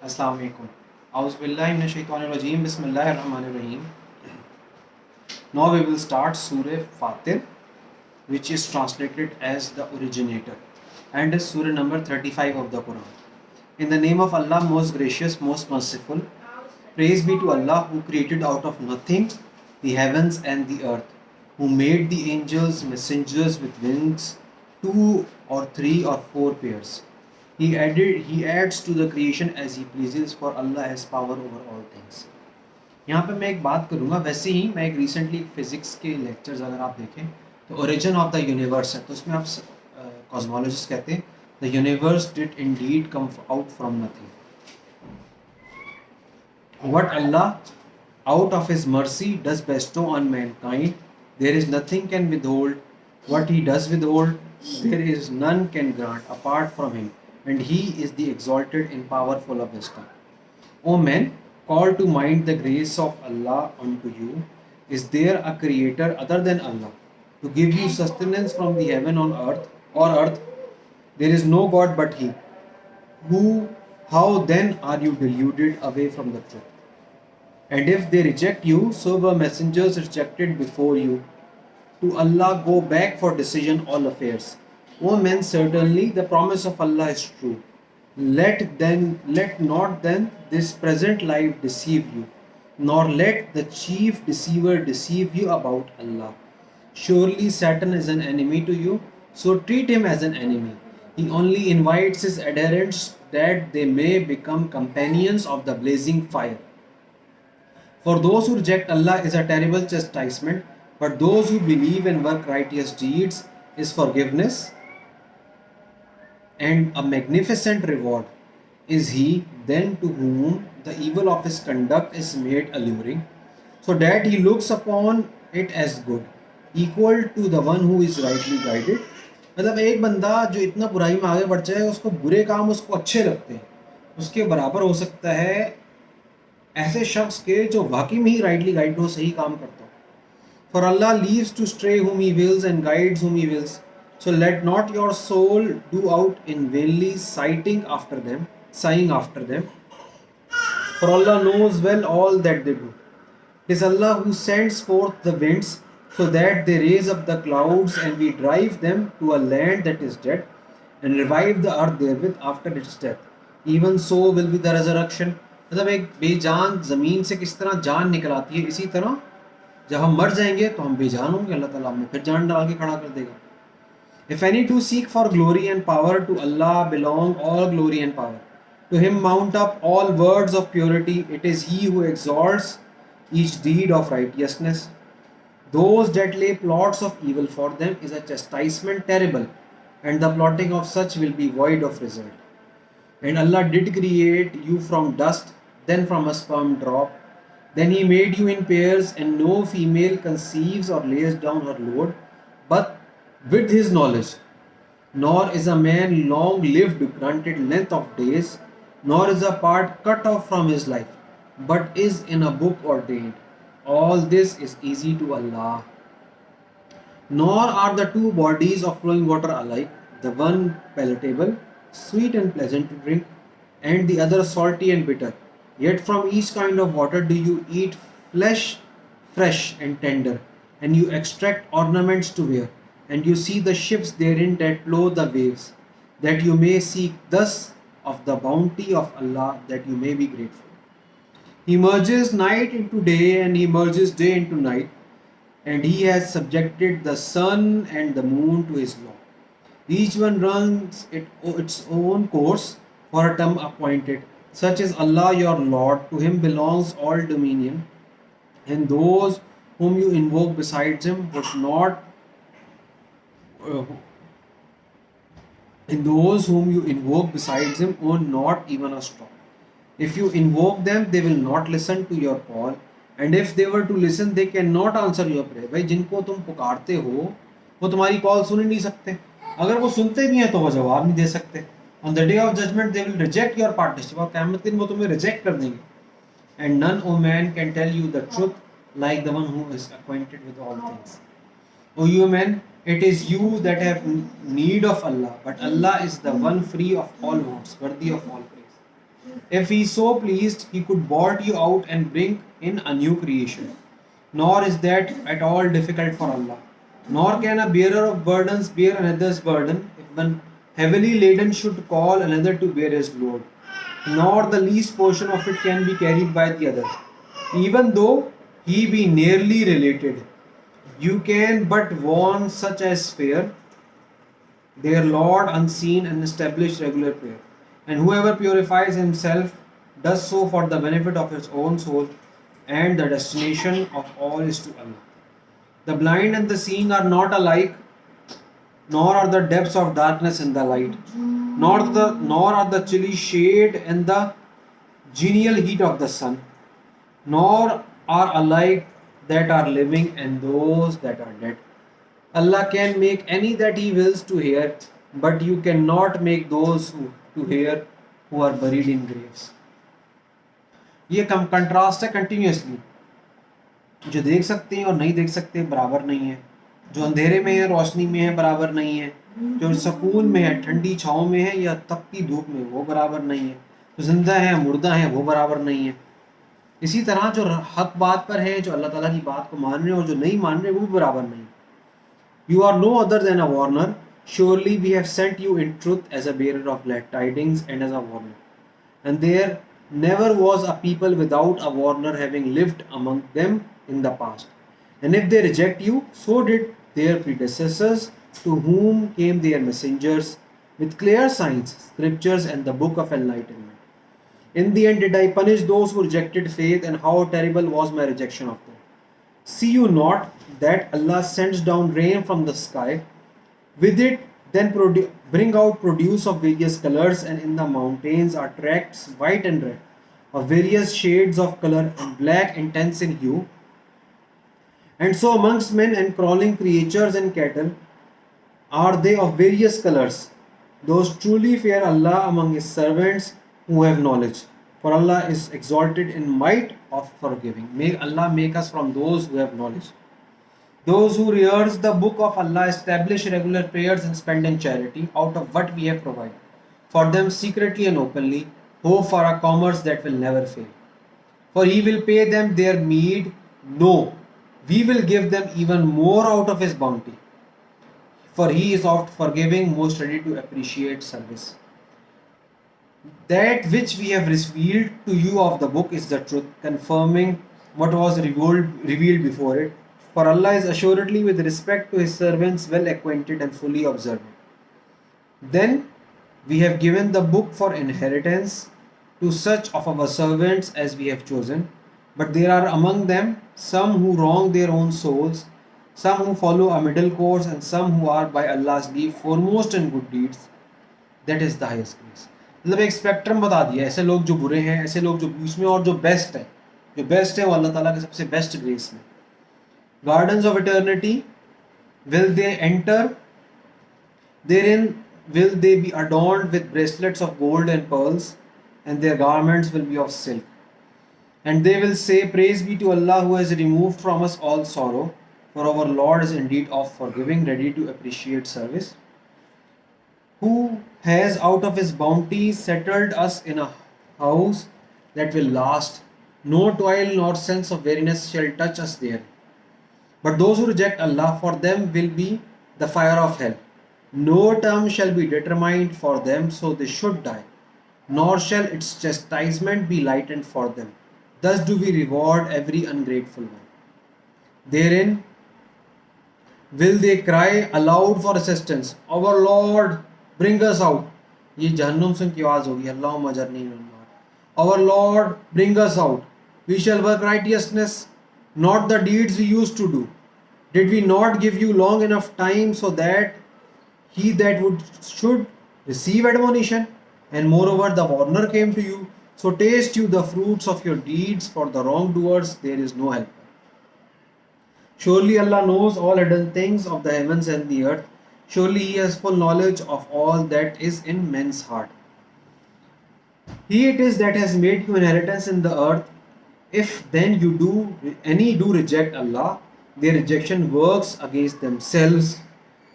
Assalamu alaikum. Auzubillahi minash-shaytanir-rajeem. Bismillahir-rahmanir-rahim. Now we will start Surah Fatir, which is translated as the originator, and is Surah number 35 of the Quran. In the name of Allah, most gracious, most merciful. Praise be to Allah who created out of nothing the heavens and the earth, who made the angels messengers with wings, 2 or 3 or 4 pairs. He adds to the creation as he pleases, for Allah has power over all things. यहाँ पे मैं एक बात करूँगा, वैसे ही मैं एक recently physics के लेक्चर्स अगर आप देखें तो ओरिजिन ऑफ द यूनिवर्स है, तो उसमें आप कॉस्मोलॉजिस्ट कहते हैं the universe did Indeed come out from nothing. What Allah out of his mercy does bestow on mankind, there is nothing can withhold. What he does withhold, there is none can grant apart from him, and he is the exalted and powerful of wisdom. O men, call to mind the grace of Allah unto you. Is there a creator other than Allah to give you sustenance from the heaven on earth or earth? There is no God but He. How then are you deluded away from the truth? And if they reject you, so were messengers rejected before you. To Allah go back for decision all affairs. O men, certainly the promise of Allah is true. Let not then this present life deceive you, nor let the chief deceiver deceive you about Allah. Surely Satan is an enemy to you, so treat him as an enemy. He only invites his adherents that they may become companions of the blazing fire. For those who reject Allah is a terrible chastisement, but those who believe and work righteous deeds is forgiveness and a magnificent reward. Is he then to whom the evil of his conduct is made alluring, so that he looks upon it as good, equal to the one who is rightly guided? मतलब एक बंदा जो इतना बुराई में आगे बढ़ जाए, उसको बुरे काम उसको अच्छे लगते हैं, उसके बराबर हो सकता है ऐसे शख्स के जो वाकई में ही राइटली गाइड हो, सही काम करता हो. For Allah leaves to stray whom He wills and guides whom He wills. So let not your soul do out in vainly sighing after them. For Allah knows well all that they do. It is Allah who sends forth the winds so that they raise up the clouds, and we drive them to a land that is dead and revive the earth therewith after its death. Even so will be the resurrection. मतलब एक बेजान ज़मीन से किस तरह जान निकल आती है, इसी तरह जब हम मर जाएंगे तो हम बेजान होंगे, अल्लाह ताला हमें फिर जान डाल के खड़ा कर देगा. If any do seek for glory and power, to Allah belong all glory and power. To Him mount up all words of purity. It is He who exalts each deed of righteousness. Those that lay plots of evil, for them is a chastisement terrible, and the plotting of such will be void of result. And Allah did create you from dust, then from a sperm drop. Then He made you in pairs, and no female conceives or lays down her load, but with His knowledge. Nor is a man long lived granted length of days, nor is a part cut off from his life, but is in a book ordained. All this is easy to Allah. Nor are the two bodies of flowing water alike, the one palatable, sweet and pleasant to drink, and the other salty and bitter. Yet from each kind of water do you eat flesh fresh and tender, and you extract ornaments to wear, and you see the ships therein that plough the waves, that you may seek thus of the bounty of Allah, that you may be grateful. He merges night into day, and He merges day into night, and He has subjected the sun and the moon to His law. Each one runs its own course for a term appointed. Such is Allah your Lord, to Him belongs all dominion, and those whom you invoke besides Him would not and those whom you invoke besides Him own not even a straw. If you invoke them, they will not listen to your call, and if they were to listen, they cannot answer your prayer. भाई जिनको तुम पुकारते हो वो तुम्हारी call सुन ही नहीं सकते, अगर वो सुनते भी हैं तो वो जवाब नहीं दे सकते. On the day of judgment they will reject your partnership, और क़यामत के दिन वो तुम्हें रिजेक्ट कर देंगे. And none, O man, can tell you the truth like the one who is acquainted with all things. O you men, it is you that have need of Allah, but Allah is the one free of all wants, worthy of all praise. If he so pleased, he could bolt you out and bring in a new creation. Nor is that at all difficult for Allah. Nor can a bearer of burdens bear another's burden if one heavily laden should call another to bear his load. Nor the least portion of it can be carried by the other, even though he be nearly related. You can but warn such as fear their Lord unseen and establish regular prayer. And whoever purifies himself does so for the benefit of his own soul, and the destination of all is to Allah. The blind and the seeing are not alike, nor are the depths of darkness and the light, nor are the chilly shade and the genial heat of the sun, nor are alike that are living and those that are dead. Allah can make any that He wills to hear, but you cannot make those who to hear who are buried in graves. ये contrast है continuously. जो देख सकते हैं और नहीं देख सकते बराबर नहीं है. जो अंधेरे में है रोशनी में है बराबर नहीं है. जो सुकून में है ठंडी छाँव में है या तपती धूप में वो बराबर नहीं है. जो जिंदा है मुर्दा है वो बराबर नहीं है. इसी तरह जो हक बात पर है, जो अल्लाह ताला की बात को मान रहे हैं और जो नहीं मान रहे वो भी बराबर नहीं. You are no other than a warner. Surely we have sent you in truth as a bearer of glad tidings and as a warner. And there never was a people without a warner having lived among them in the past. And if they reject you, so did their predecessors, to whom came their messengers with clear signs, scriptures, and the book of enlightenment. In the end did I punish those who rejected faith, and how terrible was my rejection of them. See you not that Allah sends down rain from the sky, with it then bring out produce of various colors, and in the mountains are tracts white and red, of various shades of color, and black intense in hue. And so amongst men and crawling creatures and cattle are they of various colors. Those truly fear Allah among His servants who have knowledge. For Allah is exalted in might of forgiving. May Allah make us from those who have knowledge. Those who rehearse the book of Allah establish regular prayers and spend in charity out of what we have provided. For them secretly and openly, hope for a commerce that will never fail. For He will pay them their meed. No, we will give them even more out of His bounty. For He is oft forgiving, most ready to appreciate service. That which we have revealed to you of the book is the truth, confirming what was revealed before it. For Allah is assuredly with respect to His servants well acquainted and fully observant. Then we have given the book for inheritance to such of our servants as we have chosen. But there are among them some who wrong their own souls, some who follow a middle course, and some who are by Allah's leave foremost in good deeds. That is the highest grace. मतलब एक spectrum बता दिया, ऐसे लोग जो बुरे हैं, ऐसे लोग जो बीच में, और जो बेस्ट है वो अल्लाह ताला के सबसे बेस्ट ग्रेस में. Gardens of eternity will they enter, therein will they be adorned with bracelets of gold and pearls, and their garments will be of silk. And they will say, praise be to Allah who has removed from us all sorrow, for our Lord is indeed of forgiving, ready to appreciate service, who has out of His bounty settled us in a house that will last. No toil nor sense of weariness shall touch us there. But those who reject Allah, for them will be the fire of hell. No term shall be determined for them, so they should die, nor shall its chastisement be lightened for them. Thus do we reward every ungrateful one. Therein will they cry aloud for assistance, our Lord, bring us out. ये जहन्नुम सुन की आवाज होगी, अल्लाहुम्मा अजरनी मिनन नार. Our Lord, bring us out. We shall work righteousness, not the deeds we used to do. Did we not give you long enough time so that he that should receive admonition? And moreover the warner came to you. So taste you the fruits of your deeds. For the wrongdoers there is no help. Surely Allah knows all hidden things of the heavens and the earth. Surely He has full knowledge of all that is in men's heart. He it is that has made you inheritance in the earth. If then you do reject Allah, their rejection works against themselves.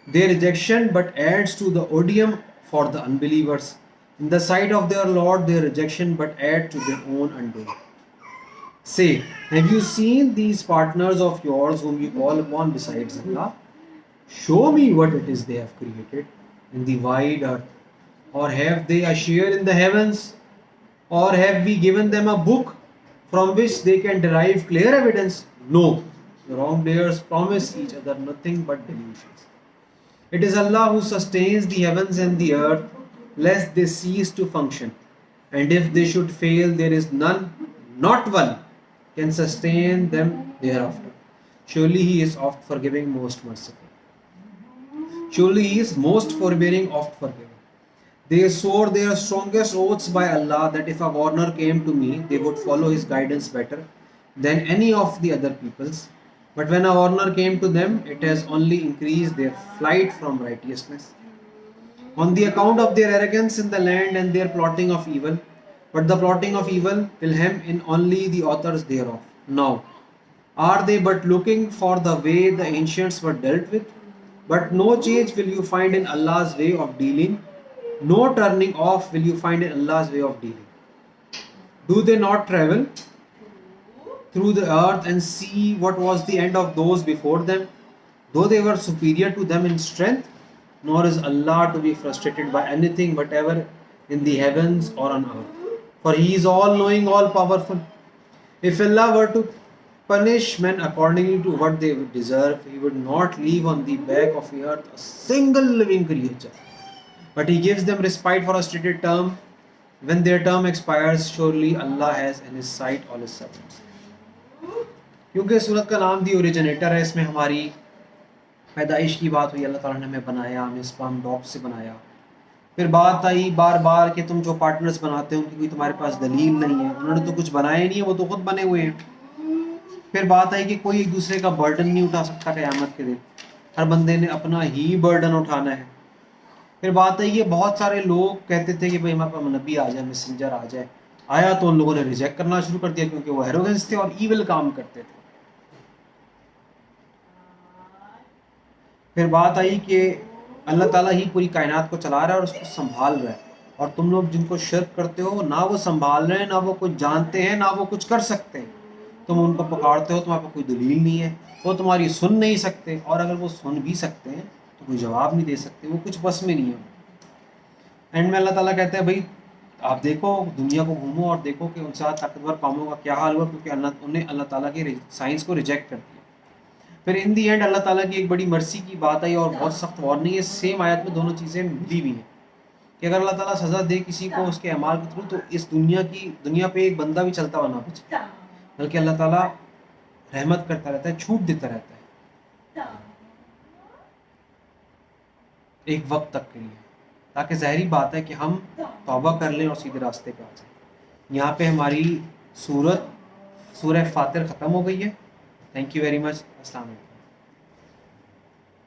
Their rejection but adds to the odium for the unbelievers. In the sight of their Lord, their rejection but add to their own undoing. Say, have you seen these partners of yours whom you call upon besides Allah? Show me what it is they have created in the wide earth. Or have they a share in the heavens? Or have we given them a book from which they can derive clear evidence? No. The wrongdoers promise each other nothing but delusions. It is Allah who sustains the heavens and the earth, lest they cease to function. And if they should fail, there is none, not one, can sustain them thereafter. Surely He is oft forgiving, most merciful. Surely He is most forbearing, oft forgiving. They swore their strongest oaths by Allah that if a warner came to me, they would follow his guidance better than any of the other peoples. But when a warner came to them, it has only increased their flight from righteousness. On the account of their arrogance in the land and their plotting of evil, but the plotting of evil will hem in only the authors thereof. Now, are they but looking for the way the ancients were dealt with? But no change will you find in Allah's way of dealing. No turning off will you find in Allah's way of dealing. Do they not travel through the earth and see what was the end of those before them? Though they were superior to them in strength, nor is Allah to be frustrated by anything whatever in the heavens or on earth. For He is all-knowing, all-powerful. If Allah were to punish men accordingly to what they deserve, He would not leave on the back of the earth a single living creature. But He gives them respite for a stated term. When their term expires, surely Allah has in His sight all His servants. क्योंकि सूरत का नाम दी originator है, इसमें हमारी पैदाइश की बात हुई, अल्लाह ताला ने हमें बनाया, हमें स्पर्म डॉग से बनाया. फिर बात आई बार बार कि तुम जो पार्टनर्स बनाते हो उनकी कोई तुम्हारे पास दलील नहीं है, उन्होंने तो कुछ बनाया ही नहीं है, वो तो खुद बने हुए हैं. फिर बात आई कि कोई एक दूसरे का बर्डन नहीं उठा सकता क़यामत के दिन, हर बंदे ने अपना ही बर्डन उठाना है. फिर बात आई कि बहुत सारे लोग कहते थे कि भाई हमारे पास नबी आ जाए, मैसेंजर आ जाए. आया तो उन लोगों ने रिजेक्ट करना शुरू कर दिया क्योंकि वो एरोगेंस थे और ईविल काम करते थे. फिर बात आई कि अल्लाह ताला ही पूरी कायनात को चला रहा है और उसको संभाल रहा है, और तुम लोग जिनको शिर्क करते हो ना वो संभाल रहे हैं, ना वो कुछ जानते हैं, ना वो कुछ कर सकते हैं. तुम उनको पुकारते हो, तुम्हारे पास कोई दलील नहीं है, वो तुम्हारी सुन नहीं सकते, और अगर वो सुन भी सकते हैं तो कोई जवाब नहीं दे सकते, वो कुछ बस में नहीं है. एंड में अल्लाह ताला कहते हैं भाई आप देखो दुनिया को घूमो और देखो कि उनसे ताकतवर कौमों का क्या हाल हुआ, क्योंकि अल्लाह ताला के साइंस को रिजेक्ट कर दिया. फिर इन दी एंड अल्लाह ताला की एक बड़ी मर्सी की बात आई और बहुत सख्त वार्निंग है. सेम आयत में दोनों चीज़ें मिली हुई हैं कि अगर अल्लाह ताला सज़ा दे किसी को उसके अमाल के थ्रू, तो इस दुनिया पे एक बंदा भी चलता हुआ ना बचे, बल्कि अल्लाह ताला रहमत करता रहता है, छूट देता रहता है एक वक्त तक के लिए, ताकि ज़ाहिरी बात है कि हम तौबा कर लें और सीधे रास्ते पे आ जाएं. यहाँ पे हमारी सूरह फातिर ख़त्म हो गई है. Thank you very much. अस्सलाम वालेकुम.